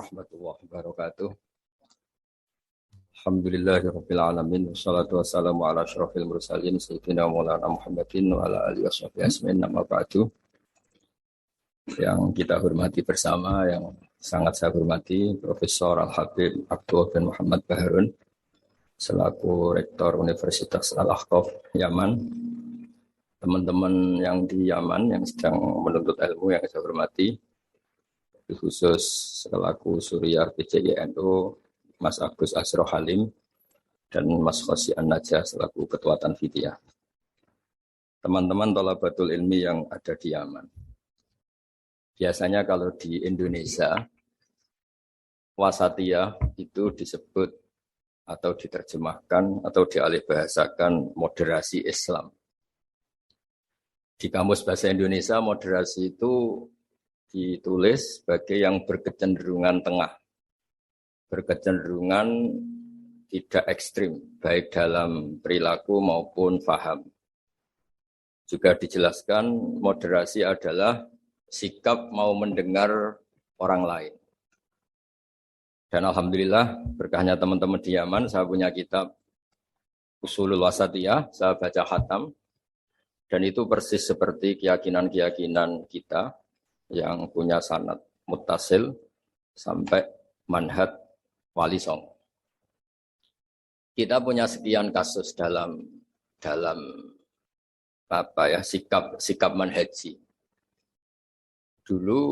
warahmatullahi wabarakatuh. Alhamdulillahirabbil alamin wassalatu wassalamu ala asyrofil mursalin sayyidina Maulana Muhammadin wa ala alihi washabihi ajmain. Amma ba'du. Yang kita hormati bersama, yang sangat saya hormati Profesor Al-Habib Abdul bin Muhammad Baharun selaku Rektor Universitas Al-Ahqaf Yaman. Teman-teman yang di Yaman yang sedang menuntut ilmu yang saya hormati, khusus selaku Suriah PCINU Mas Agus Asro Halim dan Mas Khosi An-Najah selaku Ketua Tanfidiyah. Teman-teman thalabatul ilmi yang ada di Yaman. Biasanya kalau di Indonesia wasatiyah itu disebut atau diterjemahkan atau dialihbahasakan moderasi Islam. Di kamus bahasa Indonesia moderasi itu ditulis sebagai yang berkecenderungan tengah, berkecenderungan tidak ekstrim, baik dalam perilaku maupun faham. Juga dijelaskan moderasi adalah sikap mau mendengar orang lain. Dan alhamdulillah berkahnya teman-teman di Yaman, saya punya kitab Ushulul Wasatiyah, saya baca khatam, dan itu persis seperti keyakinan-keyakinan kita yang punya sanad muttasil sampai manhaj wali songo. Kita punya sekian kasus dalam sikap manhaji. Dulu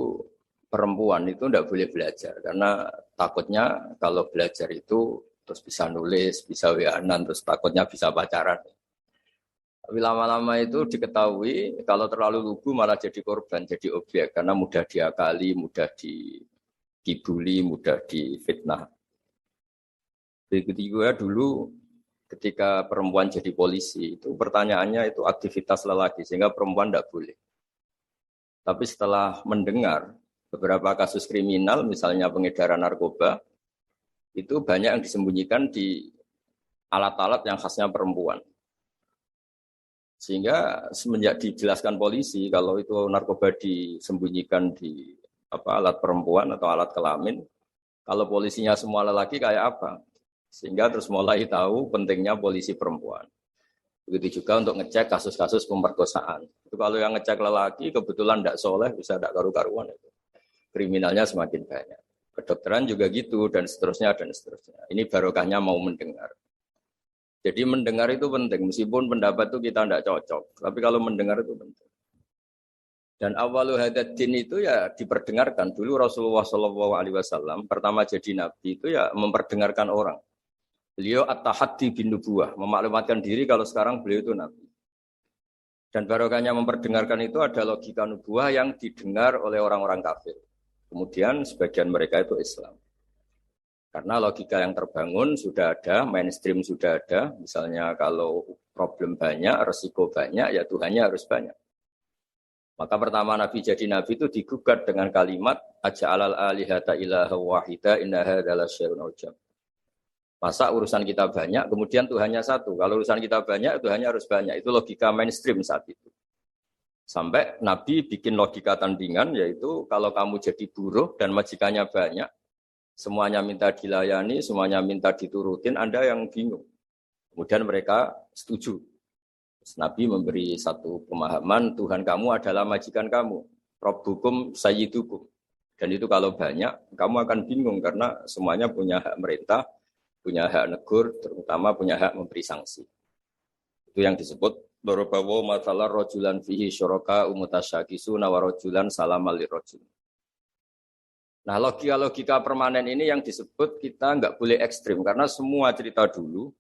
perempuan itu tidak boleh belajar karena takutnya kalau belajar itu terus bisa nulis, bisa WA-an, terus takutnya bisa pacaran. Tapi lama-lama itu diketahui kalau terlalu lugu malah jadi korban, jadi objek karena mudah diakali, mudah dibully, mudah difitnah. Begitu juga dulu ketika perempuan jadi polisi itu pertanyaannya itu aktivitas lelaki sehingga perempuan tidak boleh. Tapi setelah mendengar beberapa kasus kriminal misalnya pengedaran narkoba itu banyak yang disembunyikan di alat-alat yang khasnya perempuan. Sehingga semenjak dijelaskan polisi kalau itu narkoba disembunyikan di alat perempuan atau alat kelamin, kalau polisinya semua lelaki kayak apa? Sehingga terus mulai tahu pentingnya polisi perempuan. Begitu juga untuk ngecek kasus-kasus pemerkosaan. Itu kalau yang ngecek lelaki kebetulan tidak soleh bisa tidak karu-karuan itu. Kriminalnya semakin banyak. Kedokteran juga gitu dan seterusnya dan seterusnya. Ini barokahnya mau mendengar. Jadi mendengar itu penting, meskipun pendapat itu kita tidak cocok. Tapi kalau mendengar itu penting. Dan awalu hadad din itu ya diperdengarkan. Dulu Rasulullah SAW pertama jadi nabi itu ya memperdengarkan orang. Beliau at-tahaddi bin nubuwah, memaklumatkan diri kalau sekarang beliau itu nabi. Dan barokahnya memperdengarkan itu ada logika nubuwah yang didengar oleh orang-orang kafir. Kemudian sebagian mereka itu Islam. Karena logika yang terbangun sudah ada, mainstream sudah ada. Misalnya kalau problem banyak, resiko banyak, ya Tuhannya harus banyak. Maka pertama Nabi jadi Nabi itu digugat dengan kalimat aja'alal alihata ilaha wahida inna hadzal syai'un ujab. Masa urusan kita banyak, kemudian Tuhannya satu. Kalau urusan kita banyak, Tuhannya harus banyak. Itu logika mainstream saat itu. Sampai Nabi bikin logika tandingan, yaitu kalau kamu jadi buruh dan majikannya banyak, semuanya minta dilayani, semuanya minta diturutin, Anda yang bingung. Kemudian mereka setuju. Nabi memberi satu pemahaman, Tuhan kamu adalah majikan kamu. Rabbukum sayyidukum. Dan itu kalau banyak, kamu akan bingung karena semuanya punya hak merintah, punya hak negur, terutama punya hak memberi sanksi. Itu yang disebut Dorobawo mathalar rojulan fihi syuraka umutasyakisuna wa rojulan salamal lirojul. Nah logika-logika permanen ini yang disebut kita nggak boleh ekstrim karena semua cerita dulu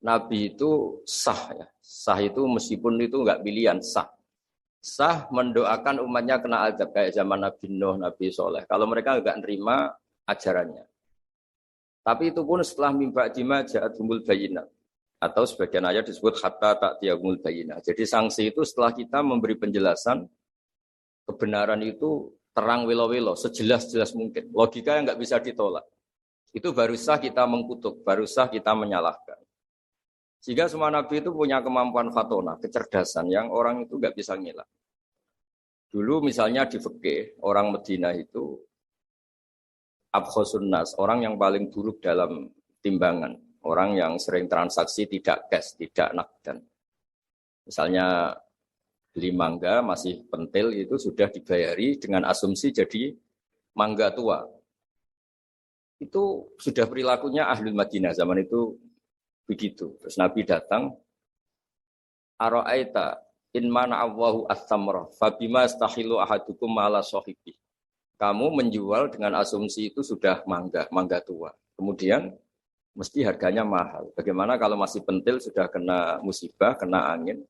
Nabi itu sah ya. Sah itu meskipun itu nggak pilihan sah. Sah mendoakan umatnya kena azab kayak zaman Nabi Nuh, Nabi Soleh. Kalau mereka nggak nerima ajarannya. Tapi itu pun setelah mimba jima ja'atumul bayinat. Atau sebagian ayat disebut hatta ta'tiyahumul bayinat. Jadi sanksi itu setelah kita memberi penjelasan kebenaran itu terang wilo-wilo, sejelas-jelas mungkin. Logika yang nggak bisa ditolak. Itu baru sah kita mengkutuk, baru sah kita menyalahkan. Sehingga semua nabi itu punya kemampuan fatona, kecerdasan yang orang itu nggak bisa ngilang. Dulu misalnya di fikih, orang Madinah itu abkhosun nas, orang yang paling buruk dalam timbangan, orang yang sering transaksi tidak cash, tidak nakdan. Misalnya beli mangga masih pentil itu sudah dibayari dengan asumsi jadi mangga tua. Itu sudah perilakunya ahlul Madinah zaman itu begitu. Terus Nabi datang, Ara'aita in mana Allahu as-samra fabima astahilu ahadukum ala sahibi. Kamu menjual dengan asumsi itu sudah mangga tua. Kemudian mesti harganya mahal. Bagaimana kalau masih pentil sudah kena musibah, kena angin?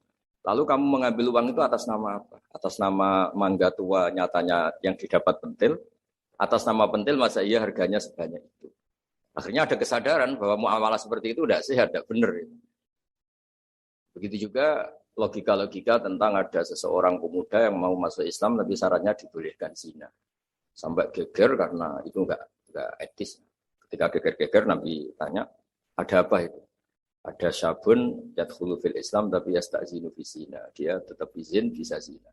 Lalu kamu mengambil uang itu atas nama apa? Atas nama mangga tua nyatanya yang didapat pentil. Atas nama pentil masa iya harganya sebanyak itu. Akhirnya ada kesadaran bahwa muamalah seperti itu tidak sehat, tidak benar. Begitu juga logika-logika tentang ada seseorang pemuda yang mau masuk Islam tapi syaratnya dibolehkan zina. Sampai geger karena itu enggak etis. Ketika geger-geger Nabi tanya, ada apa itu? Ada syabun yadkhulu fil Islam tapi yasta'zinu fi zina. Dia tetap izin bisa zina.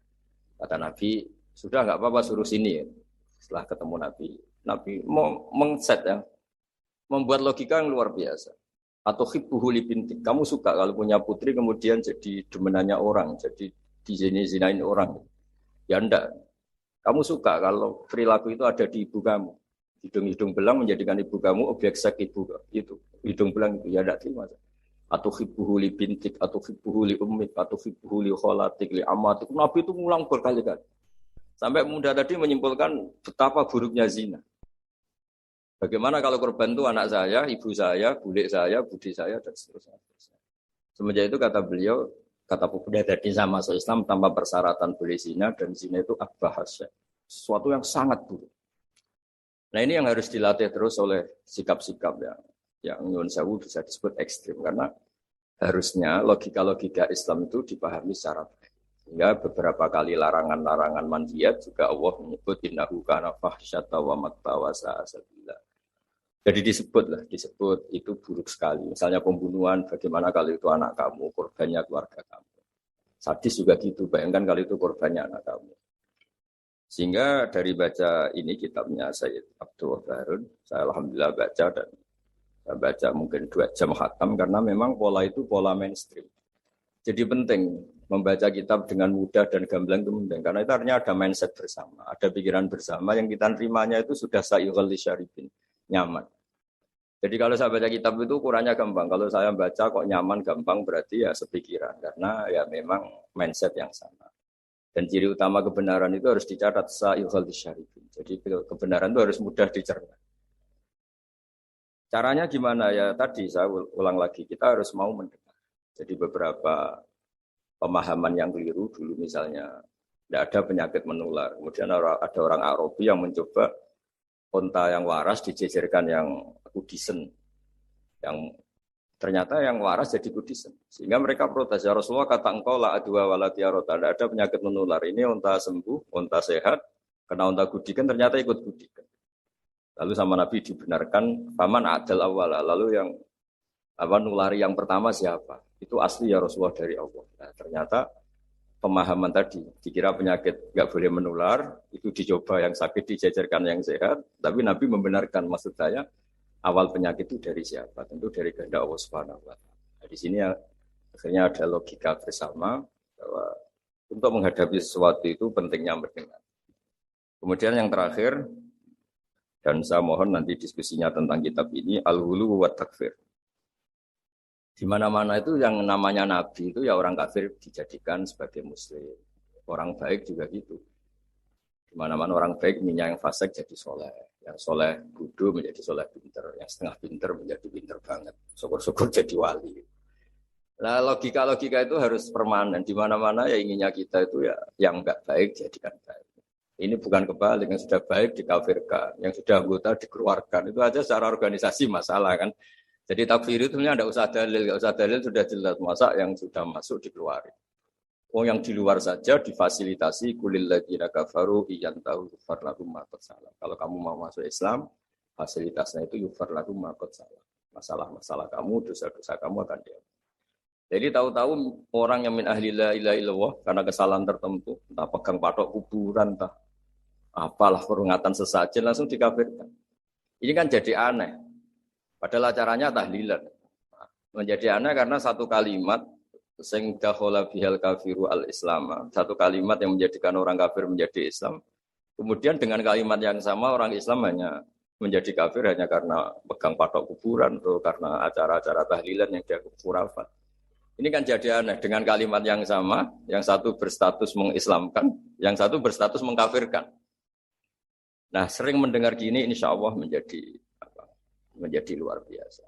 Kata Nabi, sudah enggak apa-apa suruh sini. Setelah ketemu Nabi mau mengset ya, membuat logika yang luar biasa. Atau hibbuhu li bintik. Kamu suka kalau punya putri kemudian jadi demenannya orang, jadi dizinain orang. Ya enggak. Kamu suka kalau perilaku itu ada di ibu kamu. Hidung-hidung belang menjadikan ibu kamu objek seks ibu itu. Hidung belang itu ya enggak terima. Atau hibbuhu li bintik, atau hibbuhu li ummik, atau hibbuhu li kholatik, li amatik. Nabi itu ngulang berkali-kali. Sampai muda tadi menyimpulkan betapa buruknya zina. Bagaimana kalau korban itu anak saya, ibu saya, bule saya, budi saya, dan seterusnya. Semenjak itu kata beliau, kata pemuda tadi sama masuk Islam tanpa persyaratan boleh zina, dan zina itu abbahasya. Sesuatu yang sangat buruk. Nah ini yang harus dilatih terus oleh sikap-sikap yang nyuwun sewu bisa disebut ekstrim. Karena harusnya logika-logika Islam itu dipahami secara baik. Sehingga beberapa kali larangan-larangan manhiyat juga Allah menyebut innahu kana fahsyata wa makta wa sa'a sabila. Jadi disebut itu buruk sekali. Misalnya pembunuhan, bagaimana kalau itu anak kamu, korbannya keluarga kamu. Sadis juga gitu, bayangkan kalau itu korbannya anak kamu. Sehingga dari baca ini kitabnya Sayyid Abdul Harun, saya alhamdulillah baca dan saya baca mungkin 2 jam khatam karena memang pola itu pola mainstream. Jadi penting membaca kitab dengan mudah dan gamblang itu penting karena itu artinya ada mindset bersama, ada pikiran bersama yang kita terimanya itu sudah sa'ighal lisyaribin, nyaman. Jadi kalau saya baca kitab itu ukurannya gampang. Kalau saya baca kok nyaman gampang berarti ya sepikiran karena ya memang mindset yang sama. Dan ciri utama kebenaran itu harus dicatat sa'ighal lisyaribin. Jadi kebenaran itu harus mudah dicerna. Caranya gimana ya? Tadi saya ulang lagi, kita harus mau mendengar. Jadi beberapa pemahaman yang keliru dulu misalnya tidak ada penyakit menular. Kemudian ada orang Arabi yang mencoba onta yang waras dijejerkan yang kudisen. Yang ternyata yang waras jadi kudisen. Sehingga mereka protes, ya Rasulullah kata engkau la adwa walatiyarota. Tidak ada penyakit menular. Ini onta sembuh, onta sehat. Kena onta gudikan ternyata ikut gudikan. Lalu sama Nabi dibenarkan, paman adal awala. Lalu yang nulari yang pertama siapa? Itu asli ya Rasulullah dari Allah. Nah, ternyata pemahaman tadi dikira penyakit nggak boleh menular, itu dicoba yang sakit dijajarkan yang sehat, tapi Nabi membenarkan maksud saya awal penyakit itu dari siapa? Tentu dari kehendak Allah Subhanahu wa taala. Nah, di sini ya, akhirnya ada logika bersama bahwa untuk menghadapi sesuatu itu pentingnya mendengar. Kemudian yang terakhir dan saya mohon nanti diskusinya tentang kitab ini al-hulu wa takfir. Di mana-mana itu yang namanya nabi itu ya orang kafir dijadikan sebagai muslim. Orang baik juga gitu. Di mana-mana orang baik minyak yang fasik jadi soleh. Yang soleh bodoh menjadi soleh pinter. Yang setengah pinter menjadi pinter banget. Syukur-syukur jadi wali. Nah logika-logika itu harus permanen. Di mana-mana ya inginnya kita itu ya yang enggak baik jadikan baik. Ini bukan kebalik, yang sudah baik dikafirkan. Yang sudah anggota dikeluarkan. Itu aja secara organisasi masalah kan. Jadi takfir itu sebenarnya tidak usah dalil sudah jelas masa yang sudah masuk dikeluarin. Yang di luar saja difasilitasi kulil ladzina kafaru iyantahu yufar lahum ma qad salah. Kalau kamu mau masuk Islam, fasilitasnya itu yufar lahum ma qad salah. Masalah-masalah kamu, dosa-dosa kamu akan diampuni. Jadi tahu-tahu orang yang min ahli la ilaha illallah karena kesalahan tertentu, entah pegang patok kuburan, entah apalah peringatan sesajen langsung dikafirkan. Ini kan jadi aneh. Padahal acaranya tahlilan. Menjadi aneh karena satu kalimat sing dakhala bihal kafiru al-islam. Satu kalimat yang menjadikan orang kafir menjadi Islam. Kemudian dengan kalimat yang sama orang Islam hanya menjadi kafir hanya karena pegang patok kuburan atau karena acara-acara tahlilan yang dia khurafat. Ini kan jadi aneh dengan kalimat yang sama, yang satu berstatus mengislamkan, yang satu berstatus mengkafirkan. Nah, sering mendengar gini insya Allah menjadi luar biasa.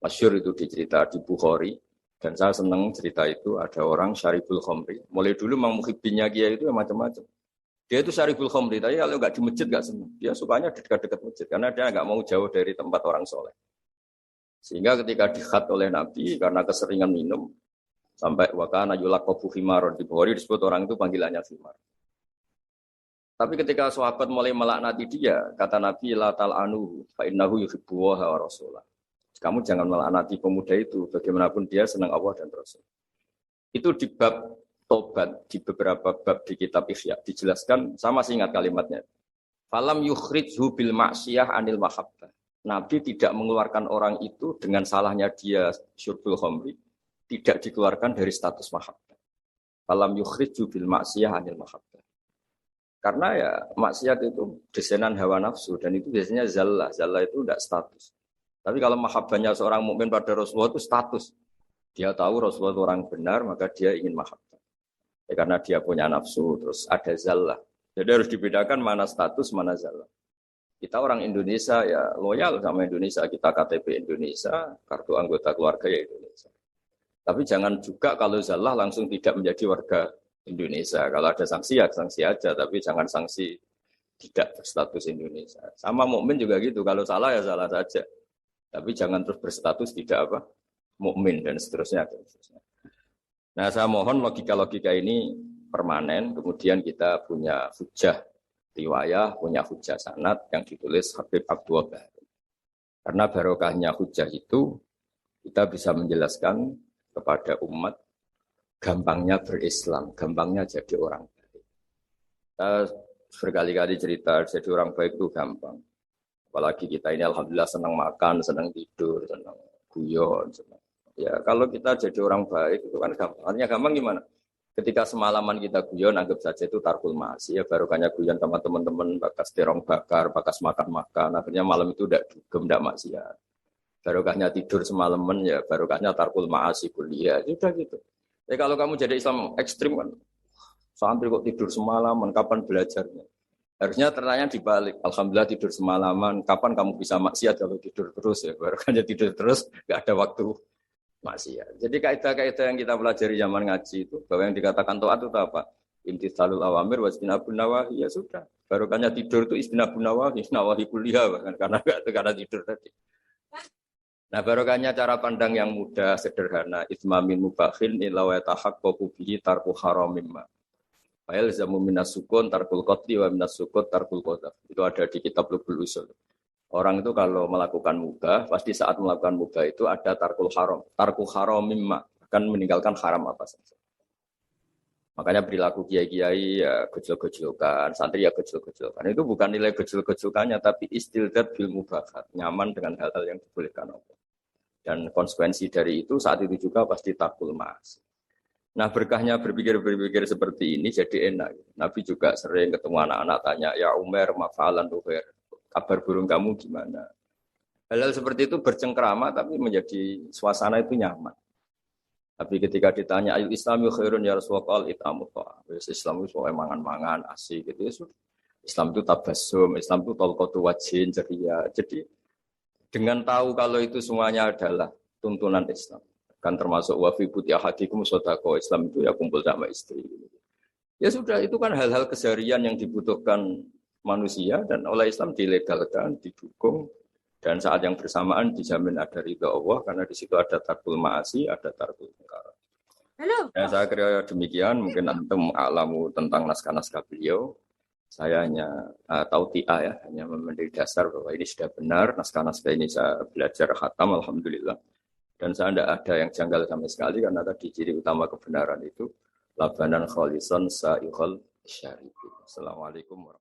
Masyhur itu dicerita di Bukhari dan saya senang cerita itu ada orang syaribul khamri. Mulai dulu Mang Muhibbinya Kiai itu macam-macam. Dia itu syaribul khamri, tapi kalau nggak di masjid nggak senang. Dia sukanya di dekat-dekat masjid karena dia nggak mau jauh dari tempat orang soleh. Sehingga ketika dikhat oleh Nabi karena keseringan minum sampai wakana yulaqabu himaron di Bukhari disebut orang itu panggilannya himar. Tapi ketika sahabat mulai melaknati dia, kata Nabi la tal'anu fa innahu yuhibbullaha wa rasulah. Kamu jangan melaknati pemuda itu, bagaimanapun dia senang Allah dan Rasul. Itu di bab tobat, di beberapa bab di kitab Ihya dijelaskan, sama masih ingat kalimatnya. Falam yukhrijhu bil ma'siyah anil mahabbah. Nabi tidak mengeluarkan orang itu dengan salahnya dia syurbul khamri, tidak dikeluarkan dari status mahabbah. Falam yukhrijhu bil ma'siyah anil mahabbah. Karena ya maksiat itu desainan hawa nafsu dan itu biasanya zallah. Zallah itu tidak status. Tapi kalau mahabbahnya seorang mukmin pada Rasulullah itu status. Dia tahu Rasulullah itu orang benar, maka dia ingin mahabbah. Ya, karena dia punya nafsu, terus ada zallah. Jadi harus dibedakan mana status, mana zallah. Kita orang Indonesia ya loyal sama Indonesia. Kita KTP Indonesia, kartu anggota keluarga ya Indonesia. Tapi jangan juga kalau zallah langsung tidak menjadi warga Indonesia. Kalau ada sanksi ya sanksi aja, tapi jangan sanksi tidak berstatus Indonesia. Sama mukmin juga gitu. Kalau salah ya salah saja. Tapi jangan terus berstatus tidak mukmin dan seterusnya. Nah, saya mohon logika-logika ini permanen. Kemudian kita punya hujah riwayah, punya hujah sanad yang ditulis Habib Abdul Bahri. Karena barokahnya hujah itu kita bisa menjelaskan kepada umat gampangnya berislam, gampangnya jadi orang baik. Kita berkali-kali cerita jadi orang baik itu gampang. Apalagi kita ini alhamdulillah senang makan, senang tidur, senang guyon. Ya kalau kita jadi orang baik itu kan gampang. Artinya gampang gimana? Ketika semalaman kita guyon, anggap saja itu tarkul ma'asi. Ya barokahnya guyon sama teman-teman, bakas terong bakar, bakas makan-makan. Akhirnya malam itu tidak dugem, tidak maksiat. Barokahnya tidur semalaman, ya barokahnya tarkul ma'asi kuliah. Sudah gitu. Ya kalau kamu jadi Islam ekstrim kan, santri kok tidur semalaman, kapan belajarnya? Harusnya tertanya dibalik. Alhamdulillah tidur semalaman. Kapan kamu bisa maksiat kalau tidur terus ya? Baru kan tidur terus, nggak ada waktu maksiat. Jadi kaidah-kaidah yang kita pelajari zaman ngaji itu, bahwa yang dikatakan taat itu apa? Imtitsalul awamir wa ijtinabun nawahi, ya sudah. Barokahnya tidur itu ijtinabun nawahi, nawahi kuliah bahkan karena tidur tadi. Nah barokahnya cara pandang yang mudah, sederhana. Itsmamin mubakhin illa wa yatahaqqaqu bihi tarku haramimma. Fa'il zamu minas sukun tarkul qatli wa minas sukut tarkul qadaf. Itu ada di kitab Lubul Usul. Orang itu kalau melakukan mubah, pasti saat melakukan mubah itu ada tarkul haram. Tarku haram mimma, akan meninggalkan haram apa saja. Makanya perilaku kiai-kiai ya gejol-gejolkan, santri ya gejol-gejolkan. Itu bukan nilai gejol-gejolkannya, tapi istildat bil mubahat, nyaman dengan hal-hal yang dibolehkan Allah. Dan konsekuensi dari itu saat itu juga pasti tarkul ma'asi. Nah berkahnya berpikir seperti ini jadi enak. Nabi juga sering ketemu anak-anak tanya, ya Umar, mafalan tuher, kabar burung kamu gimana? Hal-hal seperti itu bercengkrama tapi menjadi suasana itu nyaman. Tapi ketika ditanya, ayu islami khairun ya Rasulullah, itamu ta'am. Islam itu soal mangan-mangan, asik gitu ya sudah. Islam itu tabassum, Islam itu talqatu wajhin, ceria. Jadi dengan tahu kalau itu semuanya adalah tuntunan Islam. Kan termasuk wafi putih hatikum sodako Islam itu ya kumpul sama istri. Ya sudah itu kan hal-hal keseharian yang dibutuhkan manusia dan oleh Islam dilegalkan, didukung dan saat yang bersamaan dijamin ada ridha Allah karena di situ ada tarkul ma'asi, ada tarkul munkar. Halo. Ya, saya kira demikian mungkin antum alamu tentang naskah-naskah beliau. Saya hanya tahu ya, hanya memberi dasar bahwa ini sudah benar naskah-naskah ini saya belajar khatam alhamdulillah. Dan saya tidak ada yang janggal sama sekali karena tadi ciri utama kebenaran itu labanan khalisan sa'iqal syarif. Assalamualaikum warahmatullahi wabarakatuh.